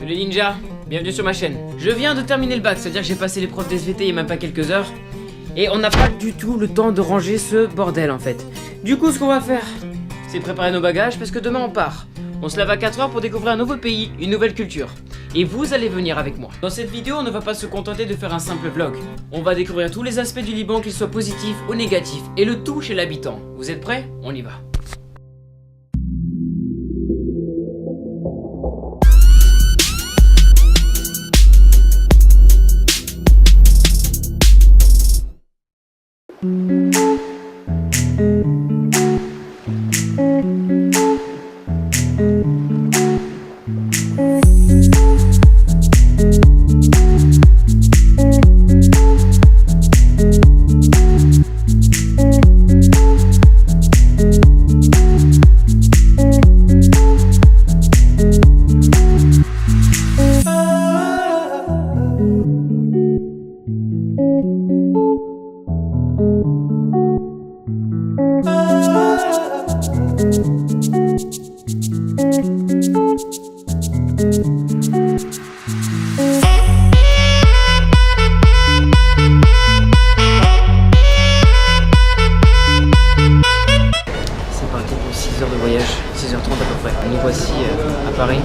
Salut les ninjas, bienvenue sur ma chaîne. Je viens de terminer le bac, c'est-à-dire que j'ai passé l'épreuve d'SVT il y a même pas quelques heures. Et on n'a pas du tout le temps de ranger ce bordel en fait. Du coup ce qu'on va faire, c'est préparer nos bagages parce que demain on part. On se lève à 4 heures pour découvrir un nouveau pays, une nouvelle culture. Et vous allez venir avec moi. Dans cette vidéo, on ne va pas se contenter de faire un simple vlog. On va découvrir tous les aspects du Liban, qu'ils soient positifs ou négatifs, et le tout chez l'habitant. Vous êtes prêts? On y va. C'est parti pour 6 heures de voyage, 6h30 à peu près. Nous voici à Paris.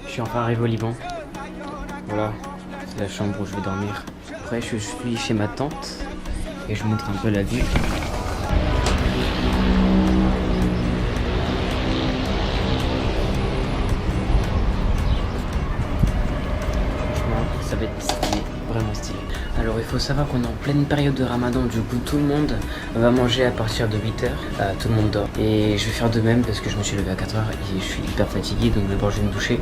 Je suis enfin arrivé au Liban. Voilà, c'est la chambre où je vais dormir. Après, je suis chez ma tante et je vous montre un peu la vue. Franchement, ça va être stylé, vraiment stylé. Alors, il faut savoir qu'on est en pleine période de Ramadan, du coup, tout le monde va manger à partir de 8h. Tout le monde dort. Et je vais faire de même parce que je me suis levé à 4h et je suis hyper fatigué, donc d'abord je vais me doucher.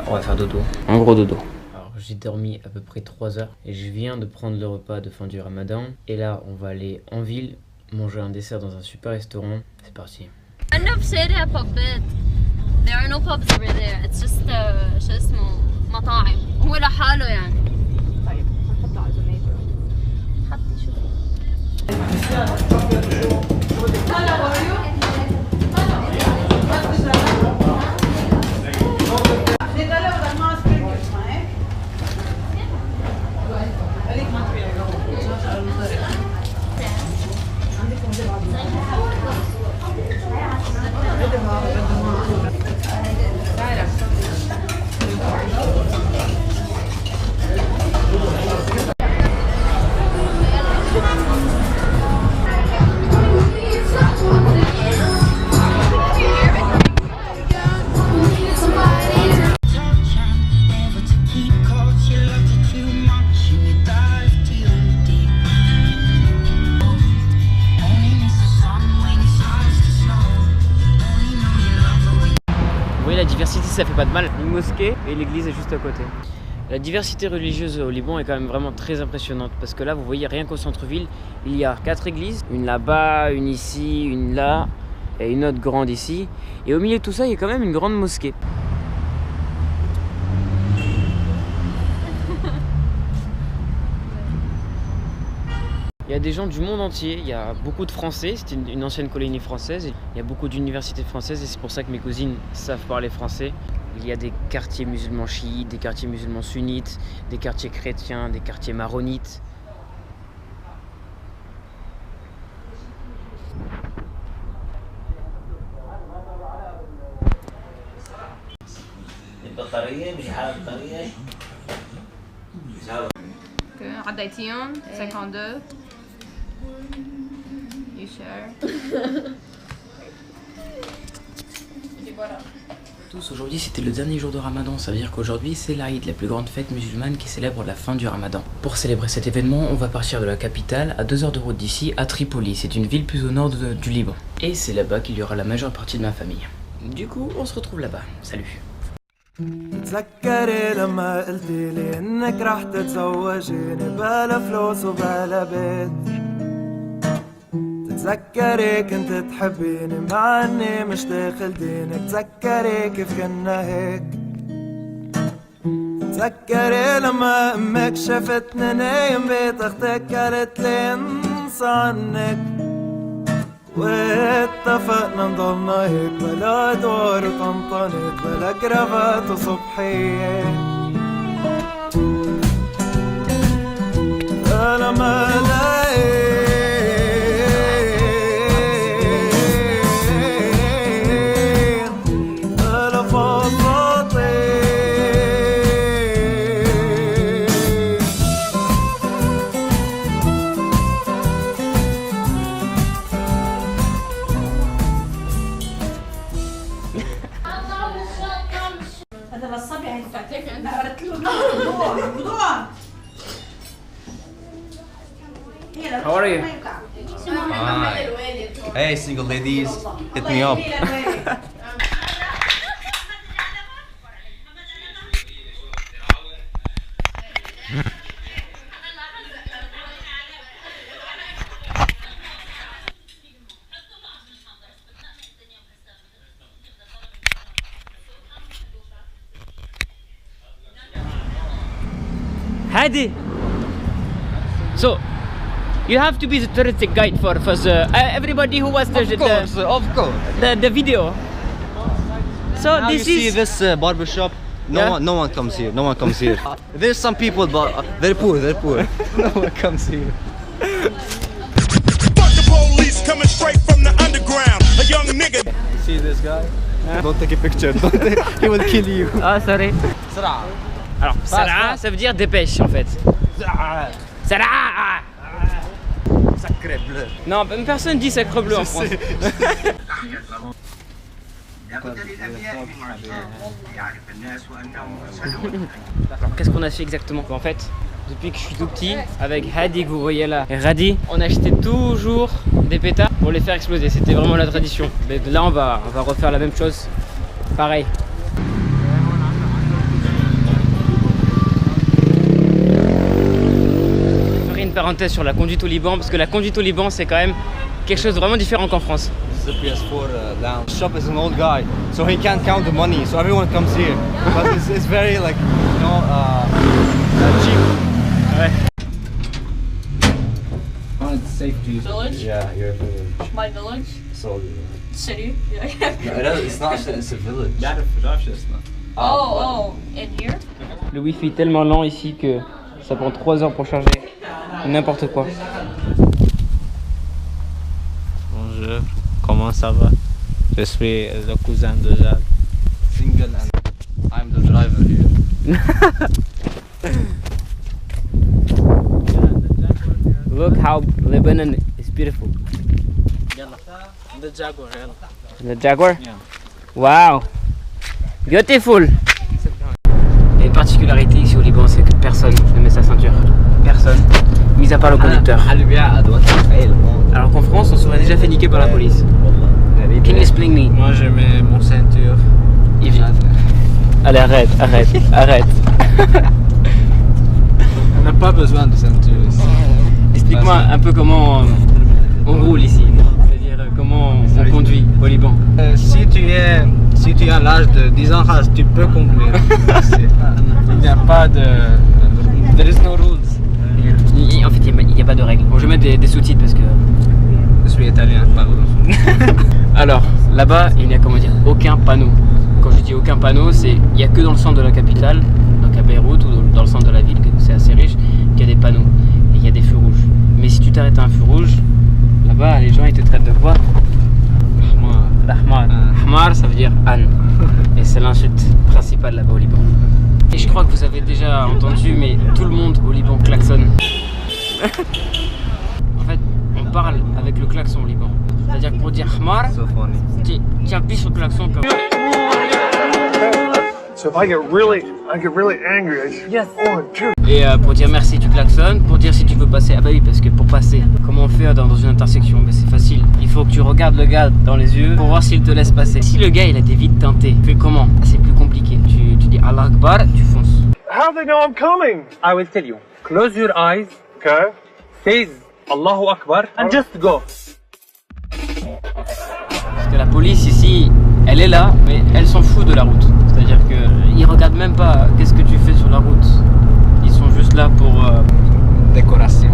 On va faire dodo, un gros dodo. Alors j'ai dormi à peu près 3 heures et je viens de prendre le repas de fin du Ramadan. Et là on va aller en ville manger un dessert dans un super restaurant. C'est parti. أنا بشارع pubات. There are no pubs over there. It's just شو اسمه مطاعم. هو لحاله يعني. طيب هنحط عزومات. حطي شوفي. La diversité, ça fait pas de mal. Une mosquée et l'église est juste à côté. La diversité religieuse au Liban est quand même vraiment très impressionnante parce que là, vous voyez, rien qu'au centre-ville, il y a 4 églises, une là-bas, une ici, une là et une autre grande ici. Et au milieu de tout ça, il y a quand même une grande mosquée. Il y a des gens du monde entier, il y a beaucoup de Français, c'était une ancienne colonie française, il y a beaucoup d'universités françaises et c'est pour ça que mes cousines savent parler français. Il y a des quartiers musulmans chiites, des quartiers musulmans sunnites, des quartiers chrétiens, des quartiers maronites. عديتيهم 52 You sure? tous, aujourd'hui c'était le dernier jour de Ramadan, ça veut dire qu'aujourd'hui c'est l'Aïd, la plus grande fête musulmane qui célèbre la fin du Ramadan. Pour célébrer cet événement, on va partir de la capitale à 2 heures de route d'ici à Tripoli, c'est une ville plus au nord du Liban. Et c'est là-bas qu'il y aura la majeure partie de ma famille. Du coup, on se retrouve là-bas. Salut. تذكري لما قلتي لي انك رح تتزوجيني بلا فلوس وبلا بيت. تذكري كنت تحبيني مع اني مش داخل دينك. تذكري كيف كنا هيك. تذكري لما امك شافتني نايم بيت اختك قالت لي انسى عنك. واتفقنا نضلنا هيك بلا دور وطنطنت بلا كرافات وصبحية. لما How are you? Hi. Hey, single ladies, hit me up. Hadi! So, you have to be the touristic guide for everybody who watched Of course. the video. So Now this you see is this barbershop. Yeah? No one comes here. No one comes here. There's some people, but they're poor. No one comes here. Fuck the police coming straight from the underground. A young nigga. See this guy? Don't take a picture. He will kill you. Ah, sorry. Alors, Sarah, ça veut dire dépêche en fait. Sarah. Sacré bleu. Non, personne dit sacre bleu en France. Alors, qu'est-ce qu'on a fait exactement? En fait, depuis que je suis tout petit, avec Hadi que vous voyez là et Radi, on achetait toujours des pétards pour les faire exploser. C'était vraiment la tradition. Mais là, on va refaire la même chose. Pareil. Parenthèse sur la conduite au Liban, parce que la conduite au Liban c'est quand même quelque chose de vraiment différent qu'en France. This is the PS4 lounge. The shop is an old guy, so he can't count the money, so everyone comes here. But it's very like, you know, cheap. Ouais. Oh, it's safe to use. Village? Yeah, your village. My village? So, City? no, it's not. It's a village. Oh, in here? Le wifi est tellement lent ici que ça prend 3 heures pour charger n'importe quoi. Bonjour, comment ça va? Je suis le cousin de Jacques. Single and I'm the driver here. Look how Lebanon is beautiful. The Jaguar. The Jaguar? Yeah. Wow! Beautiful! Il y a une particularité ici au Liban, c'est que personne ne met sa ceinture. Personne, mis à part le conducteur. Alors qu'en France, on serait déjà fait niquer par la police. Can you explain me? Moi je mets mon ceinture. Allez, arrête. On n'a pas besoin de ceinture ici. Explique-moi un peu comment on roule ici. C'est-à-dire comment on conduit au Liban. Si tu as l'âge de 10 ans, tu peux conduire. Il n'y a pas de... There is no rules. En fait, il n'y a pas de règles. Bon, je vais mettre des sous-titres parce que... Je suis italien, pardon. Alors, là-bas, il n'y a comment dire aucun panneau. Quand je dis aucun panneau, il n'y a que dans le centre de la capitale, donc à Beyrouth ou dans le centre de la ville, que c'est assez riche, qu'il y a des panneaux et il y a des feux rouges. Mais si tu t'arrêtes à un feu rouge, là-bas, les gens ils te traitent de quoi? L'ahmar. Ahmar, ça veut dire âne. Et c'est l'insulte principale là-bas au Liban. Et je crois que vous avez déjà entendu, mais tout le monde au Liban klaxonne. En fait, on parle avec le klaxon au Liban. C'est-à-dire que pour dire Ahmar, So funny. tu appuies sur le klaxon comme... So if I get really angry, I just Et pour dire merci, tu klaxonnes. Pour dire si tu veux passer, ah bah oui, parce que pour passer, comment on fait dans une intersection? Bah c'est facile. Il faut que tu regardes le gars dans les yeux pour voir s'il te laisse passer. Si le gars il a des vitres teintées, tu fais comment? C'est plus compliqué. Tu dis Allah Akbar, tu fonces. How do they know I'm coming? I will tell you. Close your eyes. Okay. Say Allahu Akbar and just go. Parce que la police ici, elle est là, mais elle s'en fout de la route. C'est-à-dire qu'ils regardent même pas qu'est-ce que tu fais sur la route. Ils sont juste là pour... Décoration.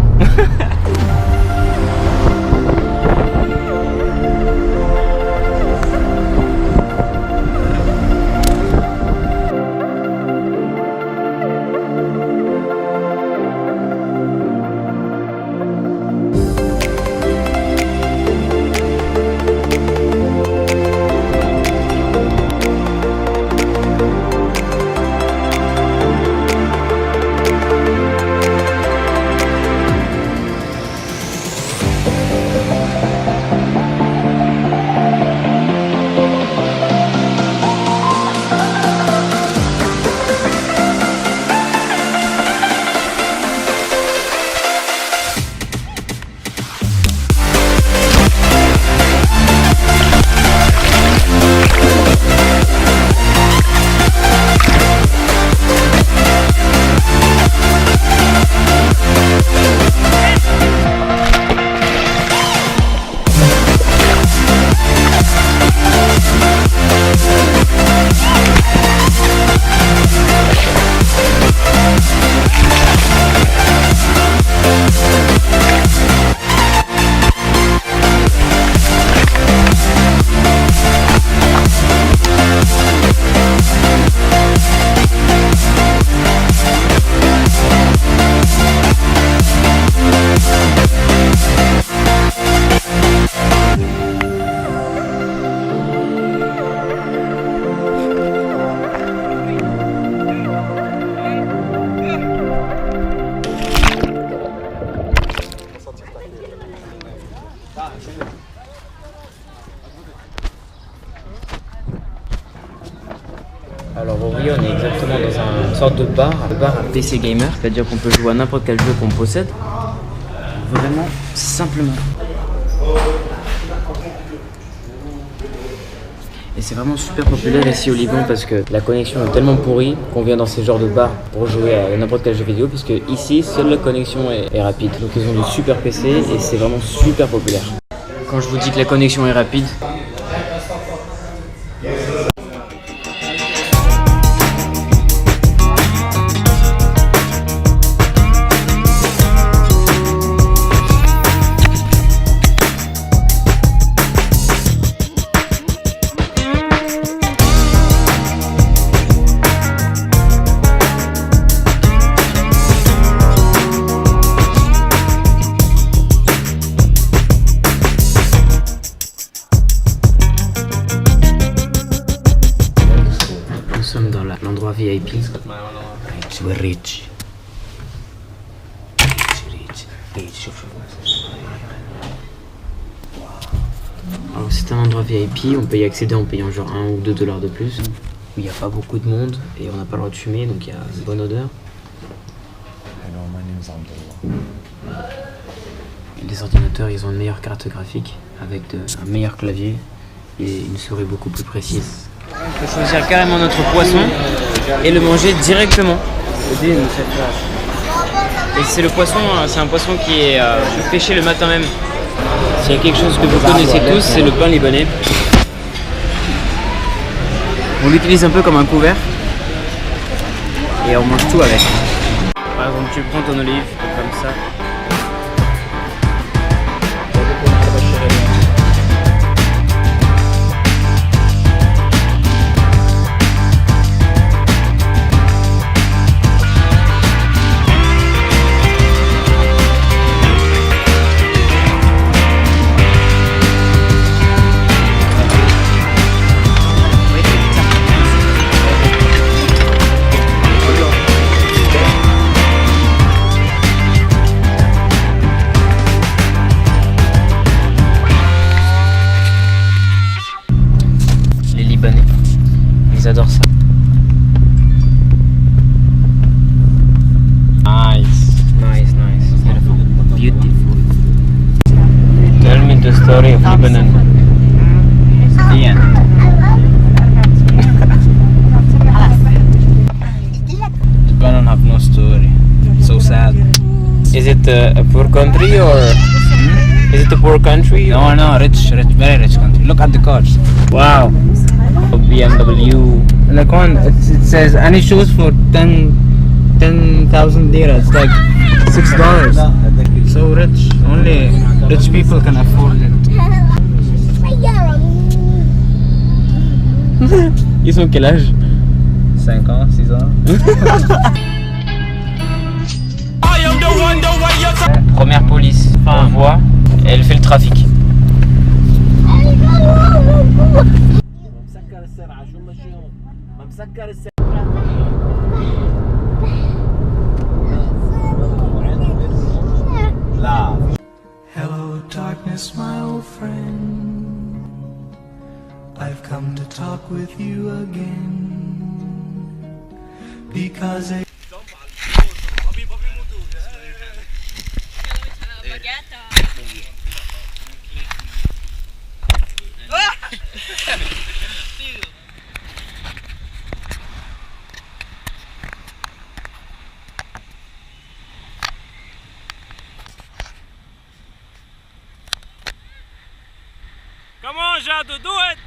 Alors au Rio, on est exactement dans une sorte de bar, le bar à PC Gamer, c'est-à-dire qu'on peut jouer à n'importe quel jeu qu'on possède, vraiment simplement. Et c'est vraiment super populaire ici au Liban parce que la connexion est tellement pourrie qu'on vient dans ces genres de bars pour jouer à n'importe quel jeu vidéo, puisque ici, seule la connexion est rapide. Donc ils ont du super PC et c'est vraiment super populaire. Quand je vous dis que la connexion est rapide, nous sommes dans l'endroit VIP. Rich. Alors c'est un endroit VIP, on peut y accéder en payant genre 1 ou 2 $ de plus. Il n'y a pas beaucoup de monde et on n'a pas le droit de fumer, donc il y a une bonne odeur. Les ordinateurs, ils ont une meilleure carte graphique avec un meilleur clavier et une souris beaucoup plus précise. On peut choisir carrément notre poisson et le manger directement. Et c'est le poisson, c'est un poisson qui est pêché le matin même. S'il y a quelque chose que vous connaissez tous, c'est le pain libanais. On l'utilise un peu comme un couvert et on mange tout avec. Par exemple, tu prends ton olive comme ça. it a poor country or is it a poor country? No, no, rich, very rich country. Look at the cars. Wow. BMW. Like one, it says any shoes for 10,000 lira. It's like $6. So rich. Only rich people can afford it. Ils ont quel âge? 5 ans, 6 ans. Première police, on voit, elle fait le trafic. Hello, darkness, my old friend. I've come to talk with you again. Because Come on, Jado, do it!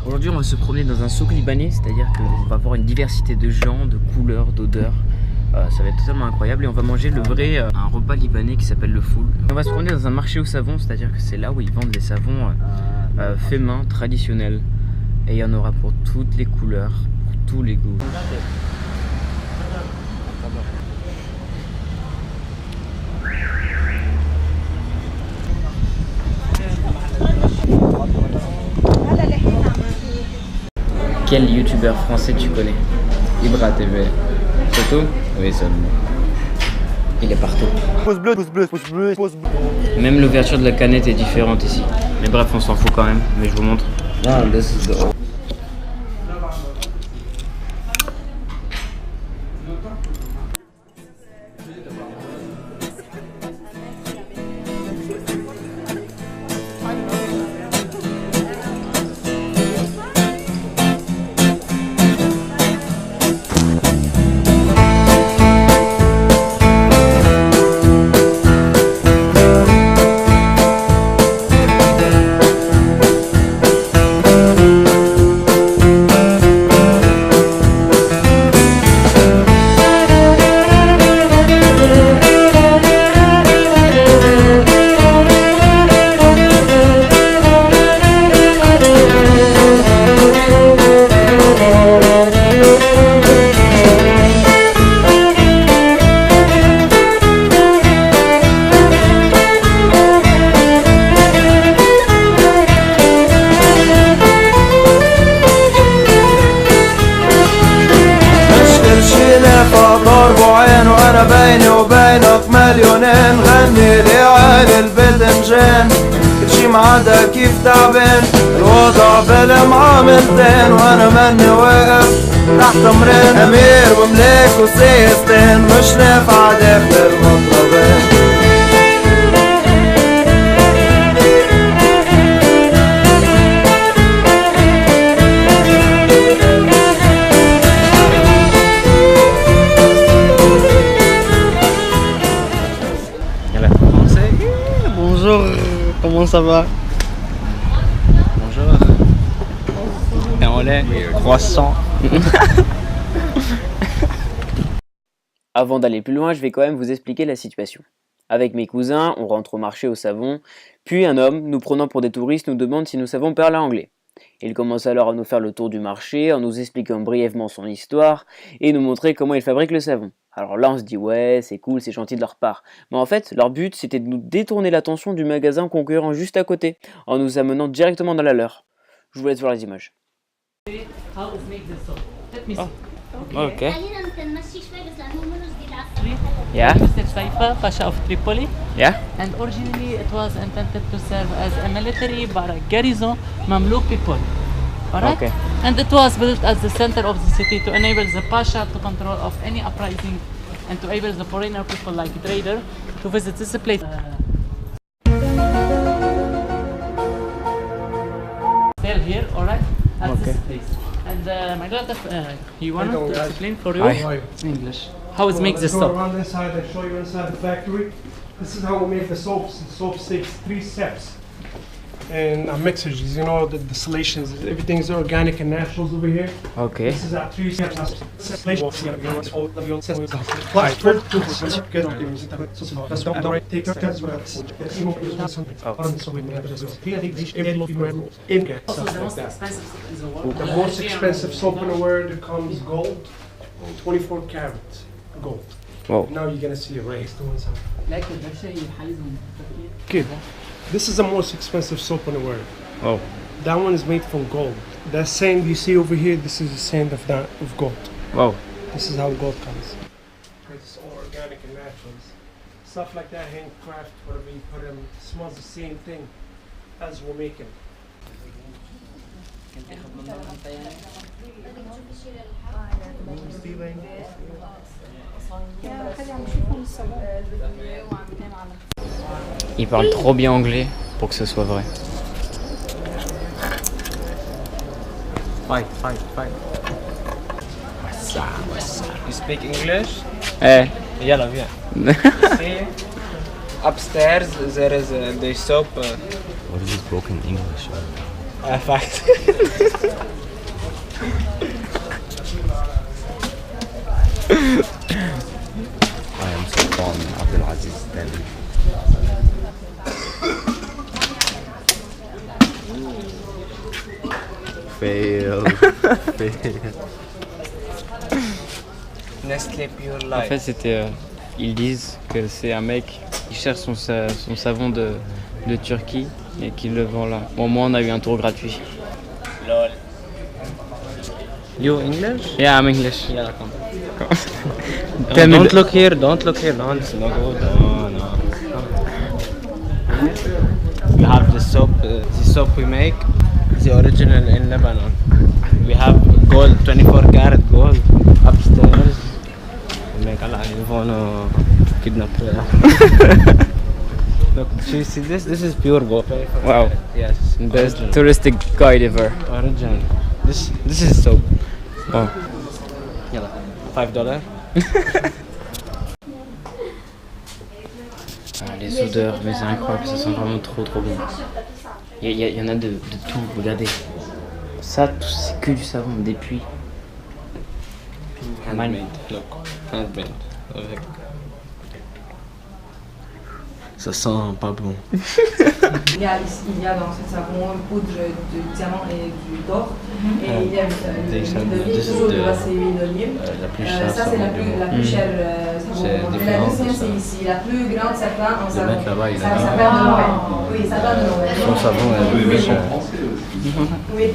Aujourd'hui, on va se promener dans un souk libanais, c'est-à-dire qu'on va voir une diversité de gens, de couleurs, d'odeurs. Ça va être totalement incroyable et on va manger un repas libanais qui s'appelle le foul. On va se promener dans un marché aux savons, c'est-à-dire que c'est là où ils vendent des savons faits main, traditionnels. Et il y en aura pour toutes les couleurs, pour tous les goûts. Quel youtubeur français tu connais? Ibra TV. Photo? Oui, seulement. Il est partout. Pouce bleu, pouce bleu, pouce bleu, pouce bleu. Même l'ouverture de la canette est différente ici. Mais bref, on s'en fout quand même. Mais je vous montre. No, this is the بيني وبينك مليونين غني لي عين البدنجان كلشي معدا كيف تعبان الوضع بالمعاملتين وانا مني واقف تحت امرين امير وملاك وسيستين مش نافعة داخل المطلبين Bonjour, comment ça va? Bonjour. Et on est croissant. Avant d'aller plus loin, je vais quand même vous expliquer la situation. Avec mes cousins, on rentre au marché au savon, puis un homme, nous prenant pour des touristes, nous demande si nous savons parler anglais. Il commence alors à nous faire le tour du marché en nous expliquant brièvement son histoire et nous montrer comment il fabrique le savon. Alors là on se dit ouais c'est cool, c'est gentil de leur part. Mais en fait leur but c'était de nous détourner l'attention du magasin concurrent juste à côté en nous amenant directement dans la leur. Je vous laisse voir les images. Oh, ok. Yeah. Mr. Saifa, Pasha of Tripoli. Yeah. And originally it was intended to serve as a military barrack garrison, Mamluk people. Alright? Okay. And it was built as the center of the city to enable the Pasha to control of any uprising and to enable the foreigner people like trader to visit this place. Still here, alright? At this place. And my daughter, you want to explain for you? Hi. English. How it makes the Go soap? around inside and show you inside the factory. This is how we make the soaps. The soap takes 3 steps. And mixers, you know, the distillations, everything is organic and naturals over here. Okay. This is at 3 steps. The most expensive soap in the world comes gold, 24 carats gold. Wow. Now you're gonna see a race doing something. Good. This is the most expensive soap in the world. Wow. That one is made from gold. That sand you see over here, this is the sand of gold. Wow. This is how gold comes. It's all organic and natural. Stuff like that, handcraft, whatever you put in, smells the same thing as we're making. Il parle trop bien anglais pour que ce soit vrai. Fine. You speak English? Eh. Yalla, viens. See, upstairs there is the soap. What is this broken English? Fact. I am Sultan Abdulaziz then. Fail. Nestlé Pure En Life. fait c'était... ils disent que c'est un mec qui cherche son savon de Turquie et qui le vend là. Bon moi on a eu un tour gratuit. Lol. You English? Yeah, I'm English. Yeah, come. Don't Don't look here, no, it's no good. No. We have the soap we make, the original in Lebanon. We have gold, 24 karat gold upstairs. We make a lot, you wanna kidnap Look, do you see this? This is pure gold. Wow. Yes. Best original. touristic guide ever. Original. This is soap. Wow. Yalla. $5. Ah, les odeurs, mais c'est incroyable, ça sent vraiment trop bon. Il y en a de tout, regardez. Ça, c'est que du savon, des puits. Handmade. Look. Handmade. Avec. Ça sent pas bon. Il y a dans ce savon une poudre de diamant et d'or. Et il y a l'huile d'olive, toujours de la huile d'olive. La plus chère. Ça, c'est la plus chère savon. Et la deuxième, c'est ici. La plus grande, ça prend en savon. mec là-bas, il a Ça perd de Noël. Oui, ça perd de Noël. Son savon est le plus cher. Oui.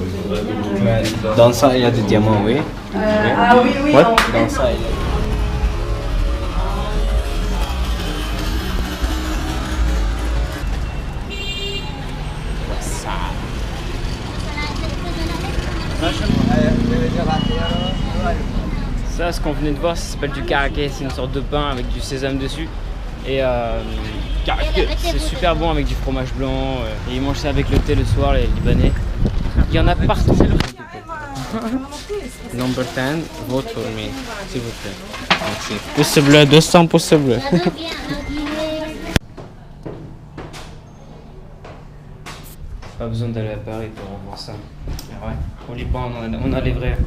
Dans ça, il y a des diamants, oui. Ah oui. Dans ça, il y a Ça, ce qu'on venait de voir, ça s'appelle du caraquet, c'est une sorte de pain avec du sésame dessus. Et c'est super bon avec du fromage blanc. Et ils mangent ça avec le thé le soir, les Libanais. Il y en a partout. Number 10, vote for me, s'il vous plaît. Merci. Pouce bleu, 200 pouces bleus. Pas besoin d'aller à Paris pour voir ça. Ah ouais. Au Liban, on a les vrais.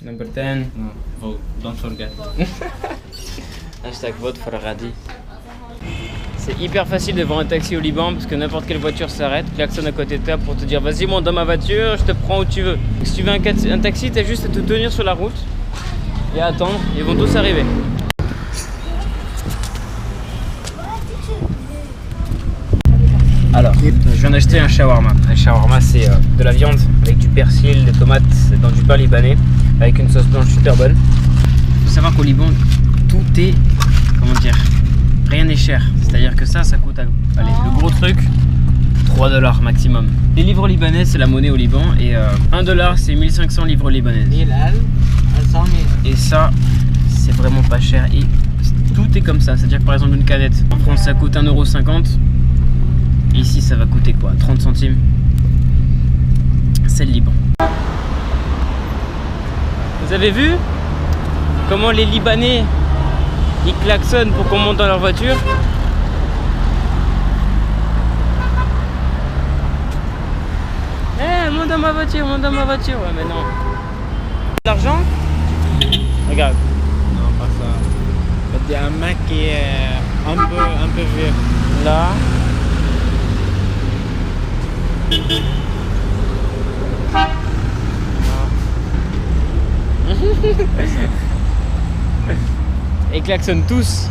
Number 10. No, vote, don't forget. Hashtag vote for Radi. C'est hyper facile de voir un taxi au Liban parce que n'importe quelle voiture s'arrête, klaxonne à côté de toi pour te dire vas-y monte dans ma voiture, je te prends où tu veux. Si tu veux un taxi, t'as juste à te tenir sur la route et à attendre, ils vont tous arriver. Alors, je viens d'acheter un shawarma. Un shawarma, c'est de la viande avec du persil, des tomates, dans du pain libanais, avec une sauce blanche super bonne. Il faut savoir qu'au Liban, tout est, comment dire, rien n'est cher. C'est-à-dire que ça coûte, allez, le gros truc, 3 $ maximum. Les livres libanais, c'est la monnaie au Liban, et 1 $, c'est 1500 livres libanaises. Et ça, c'est vraiment pas cher. Et tout est comme ça. C'est-à-dire que par exemple, une canette, en France, ça coûte 1,50 €. Ici, ça va coûter quoi? 30 centimes. C'est le Liban. Vous avez vu comment les Libanais ils klaxonnent pour qu'on monte dans leur voiture? Eh, monte dans ma voiture, monte dans ma voiture. Ouais, mais non. L'argent? Regarde. Non, pas ça. Il y a un mec qui est un peu vieux. Là. Ils klaxonnent tous.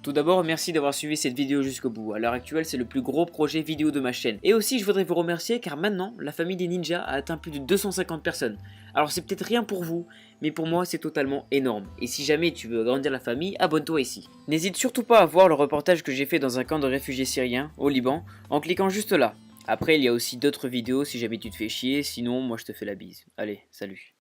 Tout d'abord, merci d'avoir suivi cette vidéo jusqu'au bout. À l'heure actuelle, c'est le plus gros projet vidéo de ma chaîne. Et aussi, je voudrais vous remercier car maintenant, la famille des ninjas a atteint plus de 250 personnes. Alors c'est peut-être rien pour vous, mais pour moi, c'est totalement énorme. Et si jamais tu veux agrandir la famille, abonne-toi ici. N'hésite surtout pas à voir le reportage que j'ai fait dans un camp de réfugiés syriens, au Liban, en cliquant juste là. Après, il y a aussi d'autres vidéos si jamais tu te fais chier, sinon, moi je te fais la bise. Allez, salut.